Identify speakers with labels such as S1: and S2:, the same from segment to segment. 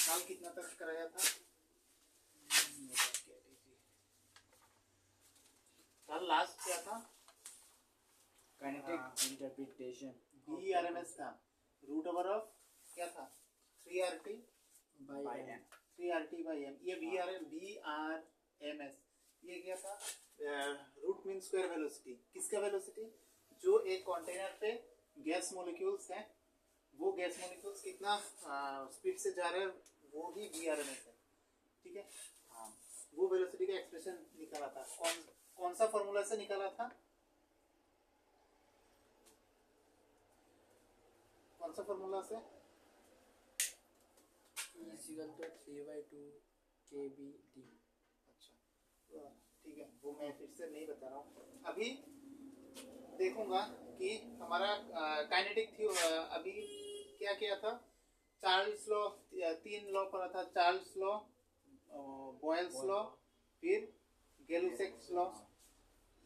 S1: कल कितना तक कराया था? कल लास्ट क्या था?
S2: काइनेटिक इंटरप्रिटेशन
S1: VRMS का रूट ओवर ऑफ क्या था? 3RT
S2: bye M.
S1: 3RT/m। ये VRMS ये क्या था? Root mean square velocity. किसका वेलोसिटी? जो एक कंटेनर पे गैस मॉलिक्यूल्स हैं, वो गैस मॉलिक्यूल्स कितना स्पीड से जा रहे हैं, वो ही VRMS है। ठीक है, हाँ, वो वेलोसिटी का एक्सप्रेशन निकाला था। कौन सा फॉर्मूला से निकाला था? कौन सा फॉर्मूला से?
S2: Equal to 3/2 kBd।
S1: अच्छा, ठीक है, वो मैं फिर से नहीं बता रहा हूँ। अभी देखूंगा कि हमारा काइनेटिक थी। अभी क्या किया था? चार्ल्स लॉ, 3 लॉ पढ़ा था। चार्ल्स लॉ, बॉयल्स लॉ, फिर गैलुसेक्स लॉ।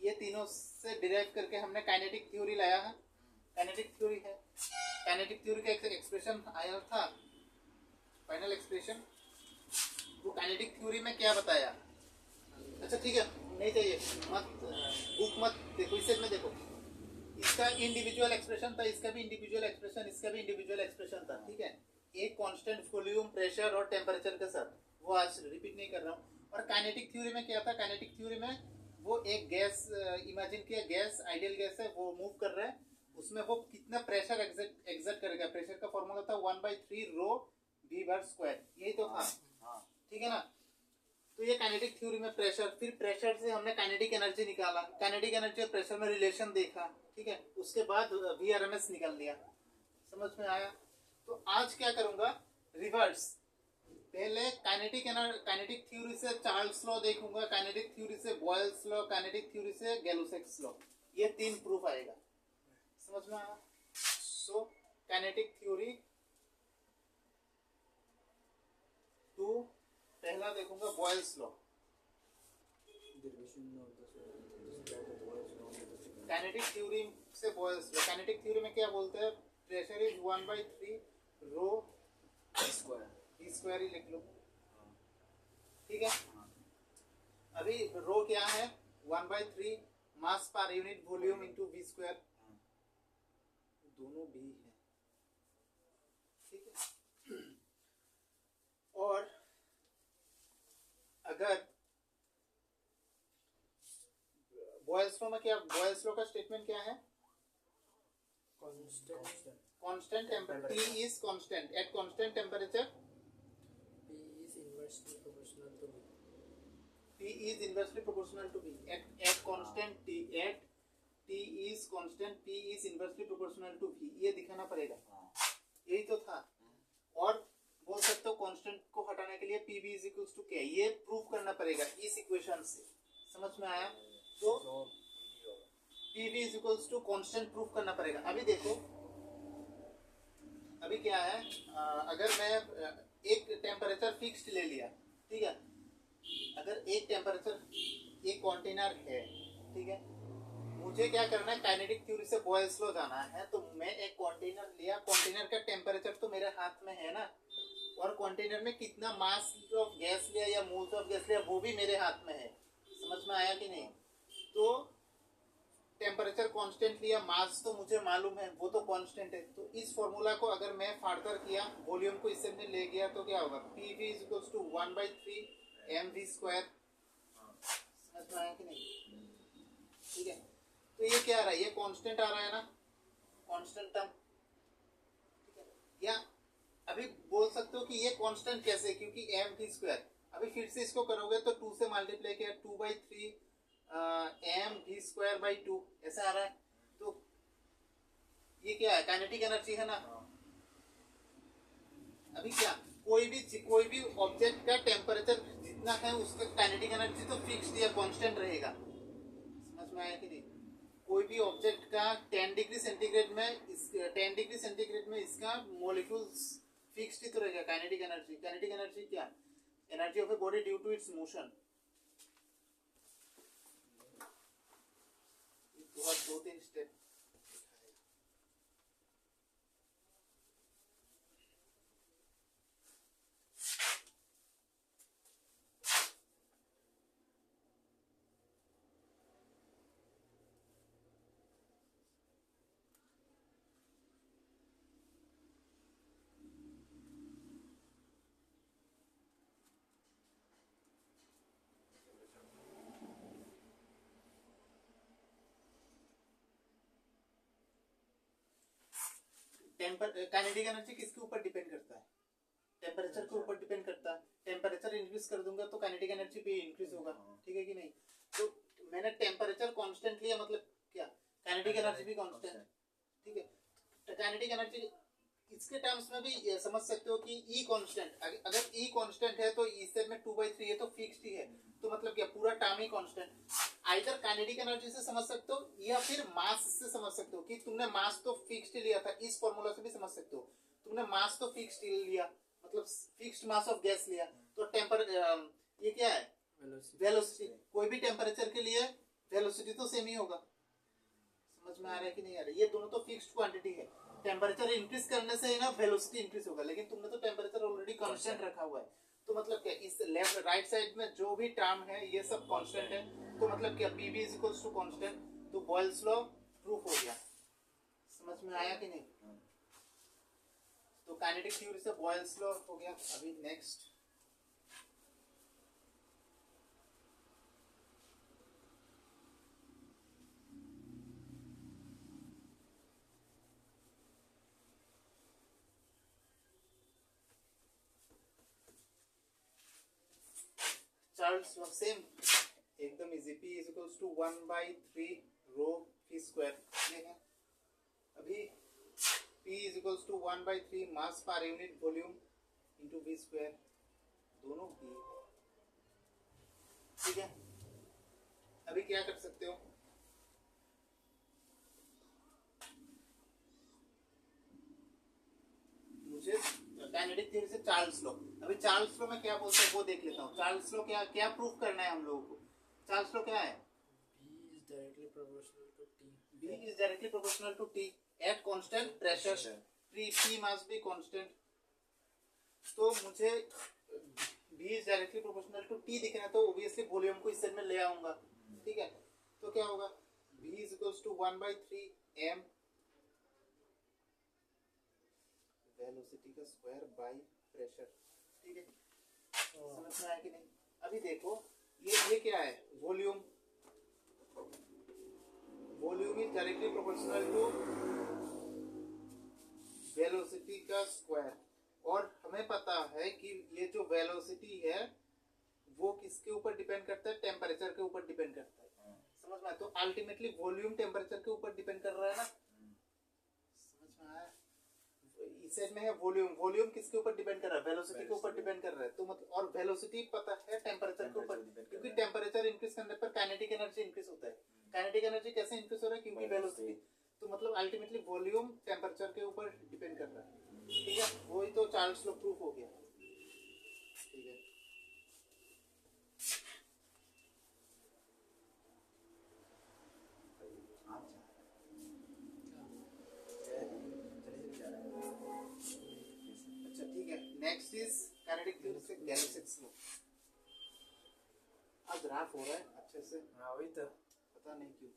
S1: ये तीनों से डिराइव करके हमने काइनेटिक थ्योरी लाया है। काइनेटिक थ्योरी है, काइनेटिक थ्योरी का एक एक्सप्रेशन आया था, फाइनल एक्सप्रेशन। वो काइनेटिक थ्योरी में क्या बताया? अच्छा ठीक है, नहीं चाहिए, मत बुक मत देखो, इसे में देखो। इसका इंडिविजुअल एक्सप्रेशन था, इसका भी इंडिविजुअल एक्सप्रेशन, इसका भी इंडिविजुअल एक्सप्रेशन था। ठीक है, एक कांस्टेंट वॉल्यूम, प्रेशर और टेम्परेचर के साथ। वो आज रिपीट नहीं कर रहा हूँ। और काइनेटिक थ्योरी में क्या था? काइनेटिक थ्योरी में वो एक गैस इमेजिन किया, गैस आइडियल गैस है, वो मूव कर रहा है, उसमें वो कितना प्रेशर एग्जर्ट करेगा। प्रेशर का फॉर्मूला था 1/3 रो V/2। यही तो था, ठीक है ना? तो ये काइनेटिक थ्योरी में प्रेशर, फिर प्रेशर से हमने काइनेटिक एनर्जी निकाला, काइनेटिक एनर्जी और प्रेशर में रिलेशन देखा। ठीक है, उसके बाद VRMS निकाल लिया। समझ में आया? तो आज क्या करूंगा? रिवर्स। पहले काइनेटिक थ्योरी से चार्ल्स लॉ देखूंगा, काइनेटिक थ्योरी से बॉयल्स लॉ, काइनेटिक थ्योरी से गैलुसेक्स लॉ। ये 3 प्रूफ आएगा। समझ में आया? सो काइनेटिक थ्योरी 2, पहला देखूंगा बॉयल्स लॉ। काइनेटिक थ्योरी से बॉयल्स लॉ। काइनेटिक थ्योरी में क्या बोलते हैं? प्रेशर इज 1/3 रो V² ही लिख लो। ठीक है, अभी रो क्या है? 1/3 mass per unit volume into V²। दोनों भी है, ठीक है। और अगर बॉयल्स लॉ में क्या, बॉयल्स लॉ का स्टेटमेंट क्या है? Constant temperature, T is constant at constant temperature,
S2: P is inversely proportional to V।
S1: P is inversely proportional to V at constant T, at T is constant, P is inversely proportional to V। ये दिखाना पड़ेगा, यही तो था। और बोल सकते हो कांस्टेंट को हटाने के लिए PV is equals to K, ये प्रूव करना पड़ेगा इस इक्वेशन से। समझ में आया? तो PV is equals to constant prove करना पड़ेगा। अभी देखो, अभी क्या है, अगर मैं एक टेम्परेचर फिक्स्ड ले लिया, ठीक है, अगर एक टेम्परेचर, एक कंटेनर है, ठीक है, मुझे क्या करना है? काइनेटिक थ्योरी से बॉयल्स लॉ जाना है। तो मैं एक कंटेनर लिया, कंटेनर का टेम्परेचर तो मेरे हाथ में है ना, और कंटेनर में कितना मास ऑफ गैस लिया या मोल्स ऑफ गैस लिया, वो भी मेरे हाथ में है। समझ में आया कि नहीं? तो टेम्परेचर कांस्टेंट लिया, मास तो मुझे मालूम है, वो तो कांस्टेंट है। तो इस फॉर्मूला को अगर मैं फर्दर किया, वॉल्यूम को इससे ले गया, तो क्या होगा? PV is equals to 1/3 mv²। समझ में आया कि नहीं? ठीक है, तो ये क्या आ रहा है? ये कांस्टेंट आ रहा है ना, कांस्टेंट टर्म। ठीक है, या अभी बोल सकते हो कि ये कांस्टेंट कैसे? क्योंकि mv²। अभी फिर से इसको करोगे तो 2 से मल्टीप्लाई किया, 2/3 mv²/2 ऐसा आ रहा है। तो ये क्या है? काइनेटिक एनर्जी है ना। अभी क्या, कोई भी ऑब्जेक्ट का टेम्परेचर जितना है, उसका काइनेटिक एनर्जी तो फिक्स्ड या कांस्टेंट रहेगा। समझ में आया कि नहीं? कोई भी ऑब्जेक्ट का 10 डिग्री सेंटीग्रेड में इसका मॉलिक्यूल्स फिक्स्ड ही तो रहेगा। काइनेटिक एनर्जी क्या? Energy of a body due to its motion. बहुत 2-3 स्टेप काइनेटिक एनर्जी किसके ऊपर डिपेंड करता है? टेम्परेचर के ऊपर डिपेंड करता है। टेम्परेचर इंक्रीज कर दूंगा तो काइनेटिक एनर्जी भी इंक्रीज होगा, ठीक है कि नहीं? तो मैंने टेम्परेचर कांस्टेंट लिया, मतलब क्या, काइनेटिक एनर्जी भी कांस्टेंट, ठीक है? काइनेटिक एनर्जी इसके टर्म्स में भी समझ सकते हो कि ई कांस्टेंट, अगर ई कांस्टेंट है तो ई से में 2/3 है तो फिक्स्ड ही है, तो मतलब क्या पूरा टर्म ही कांस्टेंट। आइदर काइनेटिक एनर्जी से समझ सकते हो या फिर मास से समझ सकते हो कि तुमने मास तो फिक्स्ड लिया था, इस फॉर्मूला से भी समझ सकते हो तुमने मास तो फिक्स्ड लिया, मतलब फिक्स्ड मास ऑफ गैस लिया, तो ये क्या है? वेलोसिटी। कोई भी टेम्परेचर के लिए वेलोसिटी तो सेम ही होगा। समझ में आ रहा है कि नहीं आ रहा है? ये दोनों तो फिक्स्ड क्वांटिटी है। टेम्परेचर इंक्रीज करने से ना वेलोसिटी इंक्रीज होगा, लेकिन तुमने तो टेम्परेचर ऑलरेडी कांस्टेंट रखा हुआ है, तो मतलब क्या इस लेफ्ट राइट साइड में जो भी टर्म है ये सब कांस्टेंट है, तो मतलब क्या PV is equals to constant, तो बॉयल्स लॉ प्रूफ हो गया। समझ में आया कि नहीं? तो काइनेटिक थ्योरी से बॉयल्स लॉ हो गया। अभी नेक्स्ट चार्ल्स लॉ, सेम एकदम easy, P is equals to 1/3 rho v square, ये है। अभी P is equals to 1/3 mass per unit volume into v square, दोनों की, ठीक है? अभी क्या कर सकते हो, मुझे काइनेटिक थ्योरी से चार्ल्स लॉ, अभी चार्ल्स लॉ में क्या बोलते हैं वो देख लेता हूँ। चार्ल्स लॉ क्या क्या प्रूफ करना है हम लोगों को? चार्ल्स लॉ क्या है? B is directly proportional to T at constant pressure. P must be constant. तो मुझे B is directly proportional to T दिखना है, तो obviously वॉल्यूम को इस साइड में ले आऊंगा, ठीक है? तो क्या होगा? B is equals to 1/3 m velocity का स्क्वायर बाय प्रेशर, ठीक है? समझ में आया कि नहीं? अभी देखो ये क्या है? Volume. Volume is directly proportional to velocity का स्क्वायर, और हमें पता है कि ये जो वेलोसिटी है वो किसके ऊपर डिपेंड करता है? टेम्परेचर के ऊपर डिपेंड करता है। समझ में आया? तो अल्टीमेटली वॉल्यूम टेम्परेचर के ऊपर डिपेंड कर रहा है ना? समझ में आया? इस साइड में है वॉल्यूम, वॉल्यूम किसके ऊपर डिपेंड कर रहा है? वेलोसिटी के ऊपर डिपेंड कर रहा है, तो मतलब, और वेलोसिटी पता है टेम्परेचर के ऊपर, क्योंकि टेम्परेचर इंक्रीज करने पर काइनेटिक एनर्जी इंक्रीज होता है। काइनेटिक एनर्जी कैसे इंक्रीज हो रहा है? क्योंकि वेलोसिटी, तो मतलब अल्टीमेटली वॉल्यूम टेम्परेचर के ऊपर डिपेंड कर रहा है, ठीक है? वही तो चार्ल्स लॉ प्रूफ हो गया, ठीक है? अच्छा ठीक है, नेक्स्ट इज काइनेटिक थ्योरी से गैलिलियोस लॉ। आज ग्राफ हो रहा है अच्छे से,
S3: हाँ वही तो,
S1: पता नहीं क्यों।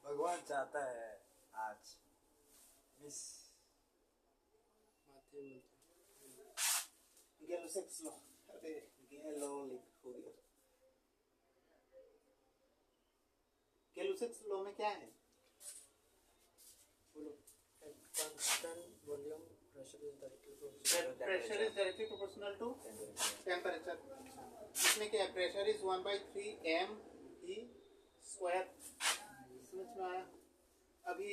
S3: भगवान चाहता है आज मिस
S1: गैलिलियोस लॉ, अरे गैलो लिख हो गया। गैलिलियोस लॉ में क्या है? बोलो।
S2: constant volume pressure is directly
S1: pressure is directly proportional to temperature. इसमें क्या है? Pressure is 1/3 m e square. समझ में आया? अभी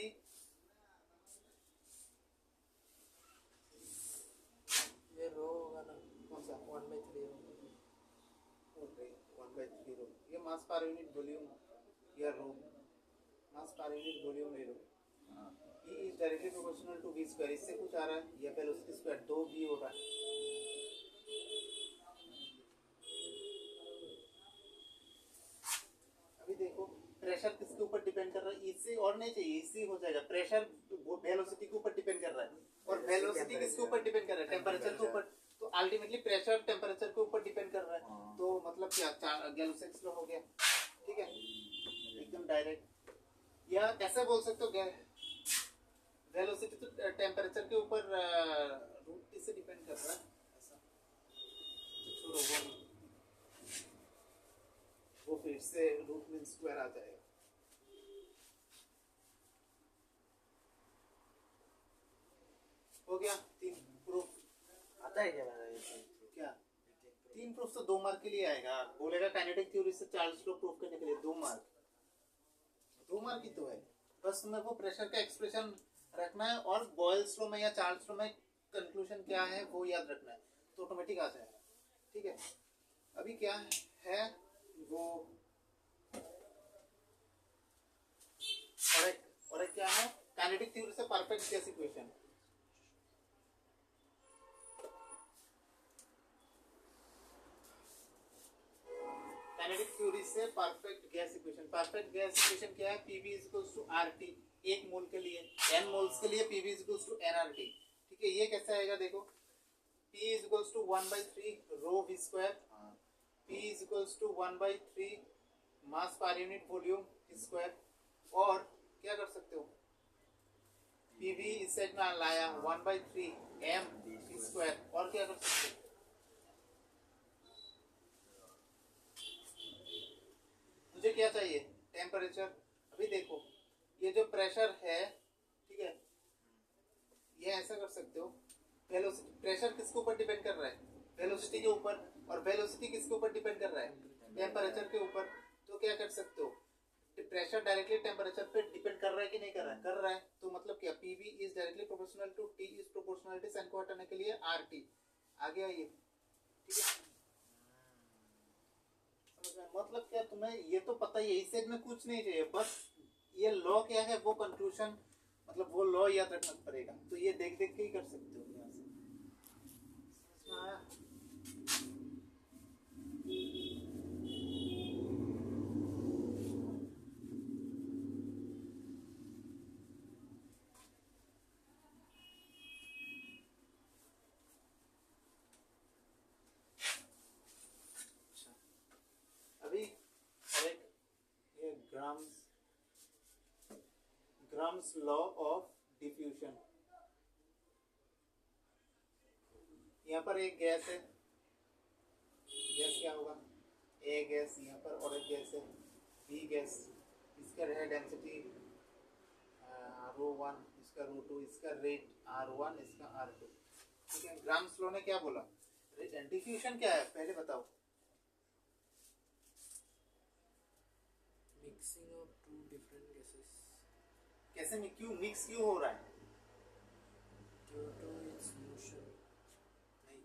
S2: ये रो होगा ना,
S1: कौन सा?
S2: 1/3
S1: 1/3 रो, ये मास पर यूनिट वॉल्यूम या रो, मास पर यूनिट वॉल्यूम ले लो। E is directly proportional to v square, इससे कुछ आ रहा है या वेलोसिटी स्क्वायर 2v होगा। अभी देखो प्रेशर किसके ऊपर डिपेंड कर रहा है? इससे और नहीं चाहिए, इससे हो जाएगा। प्रेशर वेलोसिटी के ऊपर डिपेंड कर रहा है, और वेलोसिटी किसके ऊपर डिपेंड कर रहा है? टेम्परेचर के ऊपर। तो अल्टीमेटली प्रेशर टेम्परेचर के ऊपर डिपेंड कर रहा है, तो मतलब क्या गैलिलियोस लॉ हो गया, ठीक है? एकदम डायरेक्ट। या ऐसा बोल सकते हो वेलोसिटी तो टेम्परेचर के ऊपर रूट से डिपेंड कर रहा है, ऐसा तो छोड़ो वो फिर से रूट मीन स्क्वायर आ जाएगा। हो गया 3 प्रूफ।
S3: आता है क्या मेरा ये proof?
S1: क्या 3 प्रूफ तो 2 मार्क के लिए आएगा। बोलेगा काइनेटिक थ्योरी से चार्ल्स लॉ प्रूफ करने के लिए 2 मार्क, 2 मार्क ही तो है। बस तुम्हें वो प्रेशर का एक्सप्रेशन रखना है और बॉयल्स लॉ में या चार्ल्स लॉ में कंक्लूजन क्या है वो याद रखना है, तो ऑटोमेटिक आ जाएगा। ठीक है, अभी क्या है वो और एक क्या है, काइनेटिक थ्योरी से perfect gas equation. Kinetic theory से perfect gas equation. Perfect gas equation क्या है, Pv = RT, 1 मोल के लिए, n मोल्स के लिए Pv = nRT। ठीक है, ये कैसे आएगा देखो, P = 1/3 rho v square, P = 1/3 mass per unit volume square. और क्या कर सकते हो, Pv इस साइड में लाया 1/3 m स्क्वायर। और क्या कर सकते हो, मुझे क्या चाहिए, टेम्परेचर। अभी देखो ये जो प्रेशर है, ठीक है, ये ऐसा कर सकते हो, वेलोसिटी, प्रेशर किसके ऊपर डिपेंड कर रहा है, वेलोसिटी के ऊपर, और वेलोसिटी किसके ऊपर डिपेंड कर रहा है, टेम्परेचर के ऊपर। तो क्या कर सकते हो, प्रेशर डायरेक्टली टेम्परेचर पे डिपेंड कर रहा है कि नहीं कर रहा है, कर रहा है। तो मतलब क्या, Pv is directly proportional to T is proportional to sign को हटाने के लिए RT आ गया ये। ठीक है, मतलब क्या, तुम्हें ये तो पता ही है, इस सेट में कुछ नहीं चाहिए, बस ये लॉ क्या है वो कंक्लूजन, मतलब वो लॉ याद रखना पड़ेगा। तो ये देख देख के ही कर सकते हो यहाँ से। समझ में आया? अभी एक ये ग्राम्स लॉ ऑफ डिफ्यूजन। यहाँ पर एक गैस है, गैस क्या होगा, ए गैस यहाँ पर, और एक गैस है बी गैस, इसका है डेंसिटी ρ1, इसका ρ2, इसका रेट R1, इसका R2। ठीक है, ग्राम्स लॉ ने क्या बोला, डिफ्यूजन क्या है पहले बताओ।
S2: Mixing of two different gases
S1: कैसे में क्यों मिक्स क्यों हो रहा है,
S2: due to its motion.
S1: नहीं,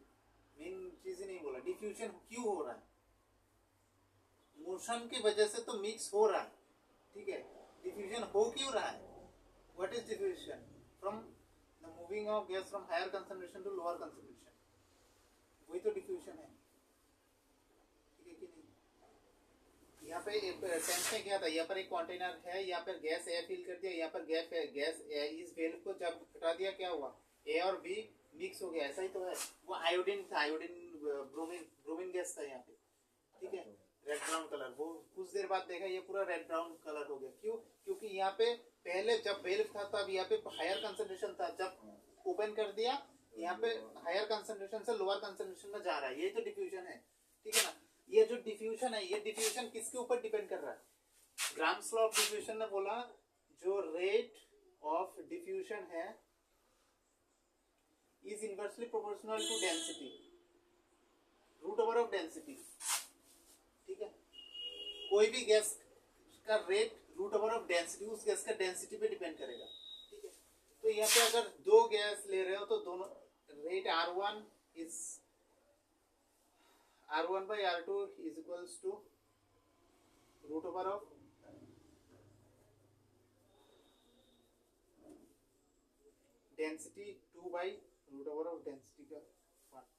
S1: मेन चीज ही नहीं बोला, डिफ्यूजन क्यों हो रहा है, मोशन की वजह से तो मिक्स हो रहा है। ठीक है, डिफ्यूजन हो क्यों रहा है, what is diffusion, from the moving of gas from higher concentration to lower concentration, वही तो डिफ्यूजन है। ठीक है कि नहीं, यहाँ पे टेंस में क्या था, यहाँ पर एक कंटेनर है, यहाँ पर गैस ए फिल कर दिया, यहाँ पर गैस इस वेल्व को जब हटा दिया क्या हुआ, ए और बी मिक्स हो गया, ऐसा ही तो है। वो आयोडीन था, आयोडीन ब्रोमीन गैस था यहाँ पे। ठीक है, रेड ब्राउन कलर, वो कुछ देर बाद देखा ये पूरा रेड ब्राउन कलर हो गया, क्यों, क्योंकि यहाँ पे पहले जब वेल्व था तब यहाँ पे हायर कंसंट्रेशन था, जब ओपन कर दिया यहाँ पे हायर कंसंट्रेशन से लोअर कंसंट्रेशन में जा रहा है, ये तो डिफ्यूजन है। ठीक है ना, ये जो डिफ्यूजन है, ये डिफ्यूजन किसके ऊपर डिपेंड कर रहा है, ग्राम्स लॉ ऑफ डिफ्यूजन ने बोला जो रेट ऑफ डिफ्यूजन है is inversely proportional to density, root over of density. ठीक है, कोई भी गैस का rate root over of density, उस गैस का डेंसिटी पे डिपेंड करेगा। ठीक है, तो यहाँ पे अगर दो गैस ले रहे हो तो दोनों rate R1 is R1 by R2 is equals to root over of density 2 by root over of density का 1।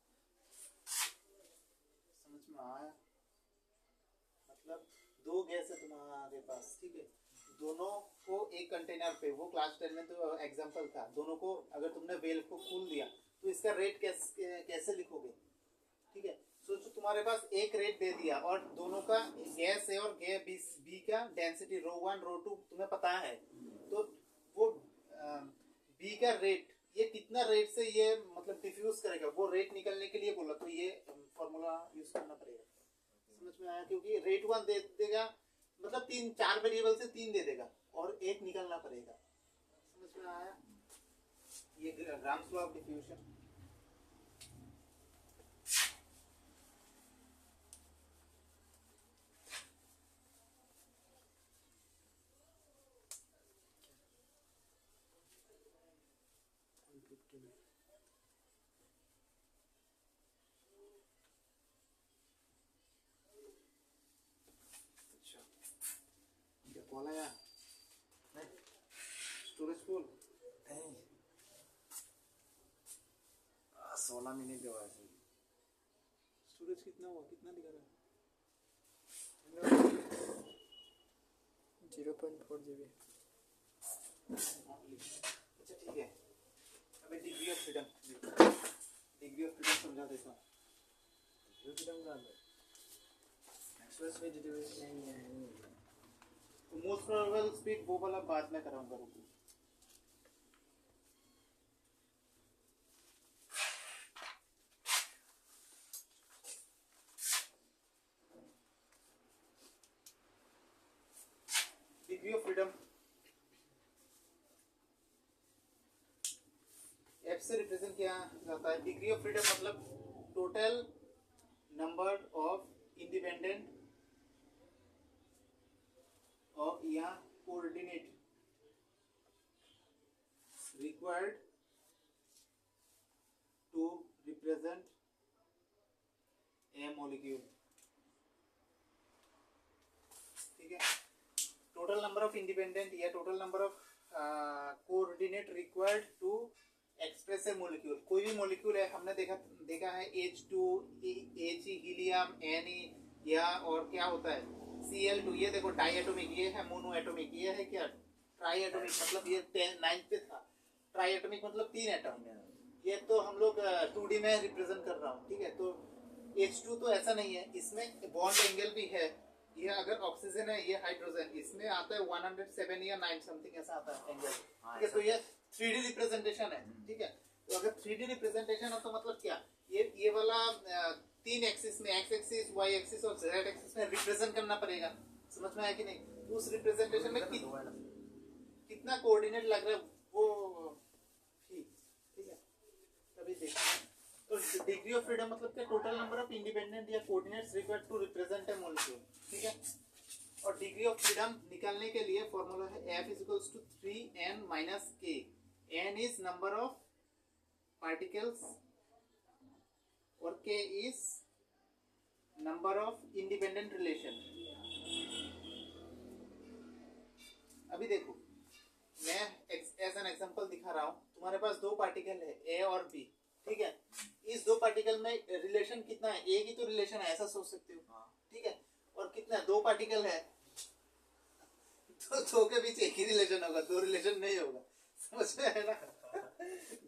S1: समझ में आया, मतलब दो गैस है तुम्हारे पास, ठीक है, दोनों को एक कंटेनर पे, वो क्लास 10 में तो एग्जांपल था, दोनों को अगर तुमने वेल्व को खोल दिया तो इसका रेट कैसे लिखोगे। ठीक है, सोचो तुम्हारे पास एक रेट दे दिया और दोनों का गैस है और गैस बी का डेंसिटी ρ1 ρ2 तुम्हें पता है, तो वो बी का रेट, ये कितना रेट से ये मतलब डिफ्यूज करेगा, वो रेट निकलने के लिए बोला, तो ये फॉर्मूला यूज करना पड़ेगा। समझ में आया, क्योंकि रेट 1 दे देगा, मतलब 4 वेरिएबल से 3 दे देगा और एक निकलना पड़ेगा। समझ में आया, ये Ram's law of diffusion. अच्छा क्या कॉल आया?
S3: नहीं
S1: स्टोरेज फुल?
S3: नहीं 16 मिनट हुआ ऐसे
S1: स्टोरेज कितना हुआ, कितना दिखा रहा है?
S2: 0.4 GB।
S1: अच्छा ठीक है, अभी डिग्री ऑफ फ्रीडम समझा देता हूँ।
S2: एक्सप्रेस वेजिटेबल्स नहीं है।
S1: तो मोस्ट प्रोबेबल स्पीड वो वाला बाद में कराऊंगा, रुको। डिग्री ऑफ फ्रीडम एफ से रिप्रेजेंट किया जाता है। डिग्री ऑफ फ्रीडम मतलब टोटल नंबर ऑफ इंडिपेंडेंट और या coordinate required to represent a molecule. ठीक है, टोटल नंबर ऑफ इंडिपेंडेंट या total number of coordinate required to express a molecule. कोई भी मॉलिक्यूल है, हमने देखा है H2 He हीलियम Ne या और क्या होता है Cl2। ये देखो डाई एटॉमिक, ये है मोनो एटॉमिक, ये है क्या ट्राई एटॉमिक, मतलब ये 9th पे था। ट्राई एटॉमिक मतलब 3 एटम। ये तो हम लोग 2D में रिप्रेजेंट कर रहा हूँ। ठीक है, तो H2 तो ऐसा नहीं है, इसमें बॉन्ड एंगल भी है। ये अगर ऑक्सीजन है, ये हाइड्रोजन, इसमें आता है 107 या 9 समथिंग ऐसा आता है एंगल। ठीक है, तो ये 3D रिप्रेजेंटेशन है। ठीक है, तो अगर 3D रिप्रेजेंटेशन है तो मतलब क्या, ये वाला 3 एक्सिस में, एक्स एक्सिस, वाई एक्सिस और जेड एक्सिस में रिप्रेजेंट करना पड़ेगा। समझ में आया कि नहीं? तो उस रिप्रेजेंटेशन में कितना कोऑर्डिनेट लग रहा है वो ठीक है, तभी देखना। तो डिग्री ऑफ फ्रीडम मतलब क्या, टोटल नंबर ऑफ इंडिपेंडेंट या coordinates required to represent a molecule. ठीक है, और डिग्री ऑफ फ्रीडम निकालने के लिए फॉर्मूला है F = 3n - k। n is number of particles और k is number of independent relation. अभी देखो, मैं एज एन एग्जांपल दिखा रहा हूँ। तुम्हारे पास 2 पार्टिकल है A और B। ठीक है, इस 2 पार्टिकल में रिलेशन कितना है, एक ही तो रिलेशन है, ऐसा सोच सकते हो। ठीक है, और कितना 2 पार्टिकल है तो 2 के बीच एक ही रिलेशन होगा, 2 रिलेशन नहीं होगा। समझ में है ना?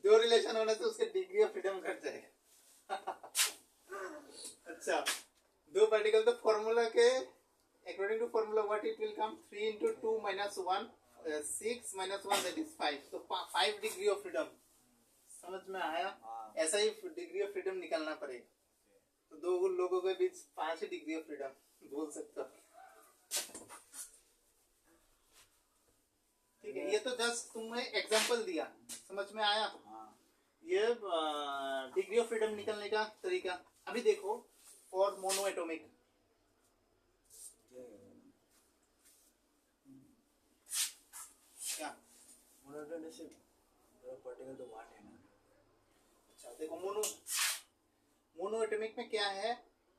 S1: 2 रिलेशन होने से उसके डिग्री ऑफ फ्रीडम घट जाएगा। अच्छा, 2 पार्टिकल तो फॉर्मूला के according to formula what it will come 3 × 2 - 1 6 - 1 that is 5। तो 5 डिग्री ऑफ फ्रीडम। समझ में आया? ऐसा ही डिग्री ऑफ फ्रीडम निकालना पड़ेगा। तो 2 लोगों के बीच 5 डिग्री ऑफ फ्रीडम बोल सकते हो। ठीक है, ये तो जस्ट तुम्हें एग्जांपल दिया, समझ में आया? ये डिग्री ऑफ फ्रीडम निकालने का तरीका। अभी देखो फॉर मोनो एटॉमिक, क्या
S3: पार्टिकल तो 1 है ना।
S1: अच्छा देखो, मोनो एटॉमिक में क्या है,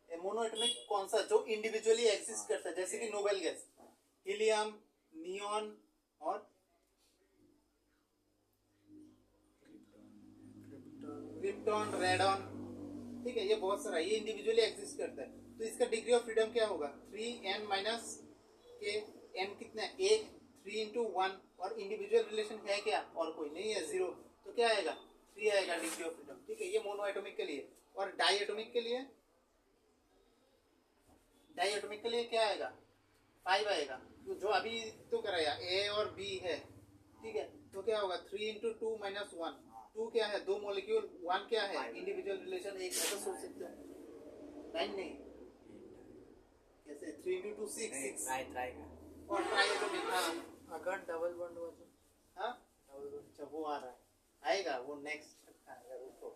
S1: मोनो एटॉमिक कौन सा जो इंडिविजुअली एग्जिस्ट करता है, जैसे कि नोबेल गैस, हीलियम, नियॉन और क्रिप्टॉन, रेडॉन। ठीक है, ये बहुत सारा, ये इंडिविजुअली एग्जिस्ट करता है। तो इसका डिग्री ऑफ फ्रीडम क्या होगा, 3n - k। n कितना है, 1, 3 × 1। और इंडिविजुअल रिलेशन है क्या, और कोई नहीं है, 0। तो क्या आएगा, 3 आएगा डिग्री ऑफ फ्रीडम। ठीक है, ये मोनो एटॉमिक के लिए। और डाई एटॉमिक के लिए, क्या आएगा, 5 आएगा। जो अभी तो कराया A और B है। ठीक है, तो क्या होगा, 3 × 2 - 1। 2 क्या है, 2 मॉलिक्यूल, 1 क्या है, इंडिविजुअल रिलेशन 1। ऐसा सोच सकते हो। 9 नहीं, कैसे 3 × 2 6
S3: ट्राई का
S1: और ट्राई एटॉमिक। हाँ,
S2: अगर डबल बॉन्ड हुआ तो
S1: हाँ, अच्छा वो आ रहा है, आएगा वो नेक्स्ट आएगा, रुको।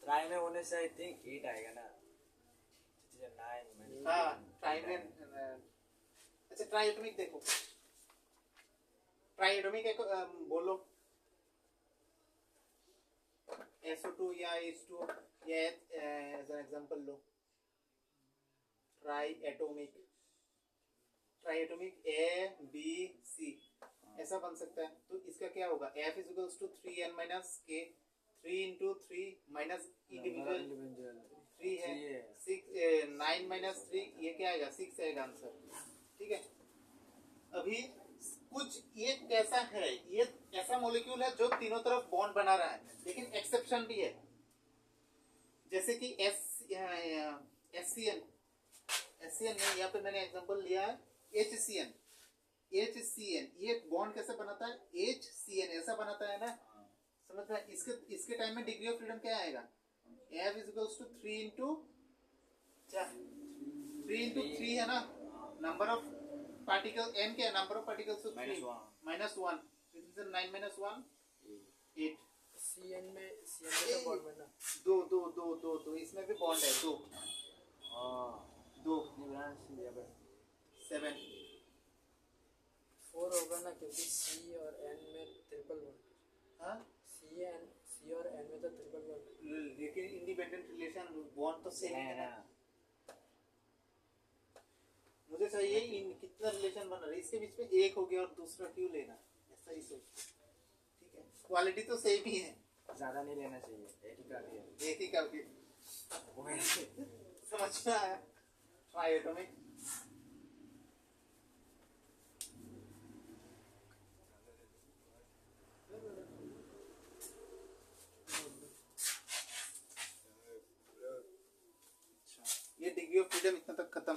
S3: ट्राई में होने से आई थिंक 8 आएगा ना, 9
S1: हाँ ट्राई में अच्छा ट्राई एटॉमिक देखो, ट्राई एटॉमिक एक बोलो SO2 या H2 या एज एन एग्जांपल लो, ट्राई एटॉमिक ABC ऐसा बन सकता है। तो इसका क्या होगा, F is equals to 3n minus K, 3 into 3 minus individual 3 है, 6 9 माइनस 3 ये क्या आएगा 6 आएगा आंसर। ठीक है, अभी कुछ ये कैसा है, ये ऐसा मॉलिक्यूल है जो तीनों तरफ बॉन्ड बना रहा है, लेकिन एक्सेप्शन भी है, जैसे कि HCN में यहाँ पे मैंने एग्जांपल लिया है HCN ये बॉन्ड कैसे बनाता है, HCN ऐसा बनाता है ना, समझ में। इसके टाइम में डिग्री ऑफ फ्रीडम क्या आएगा, F is equals to 3 into 3 है ना, नंबर ऑफ पार्टिकल n क्या है, नंबर ऑफ पार्टिकल्स तो 3 माइनस 1, 9 माइनस 1 8।
S2: CN में तो बॉन्ड बना,
S1: दो इसमें भी बॉन्ड है, दो 7
S2: 4 होगा ना, क्योंकि C और N में ट्रिपल बॉन्ड।
S1: हाँ
S2: C और N में तो ट्रिपल बॉन्ड,
S1: लेकिन इंडिपेंडेंट रिलेशन बॉन्ड तो सेम है ना। मुझे चाहिए इन कितना रिलेशन बन रहा है, इसके बीच में एक हो गया और दूसरा क्यों लेना, ऐसा ही सोच। ठीक है, क्वालिटी तो सेम ही है,
S3: ज्यादा नहीं लेना चाहिए,
S1: एक ही का भी समझ में आया। ट्राई एटॉमिक ये डिग्री ऑफ फ्रीडम इतना तक खत्म।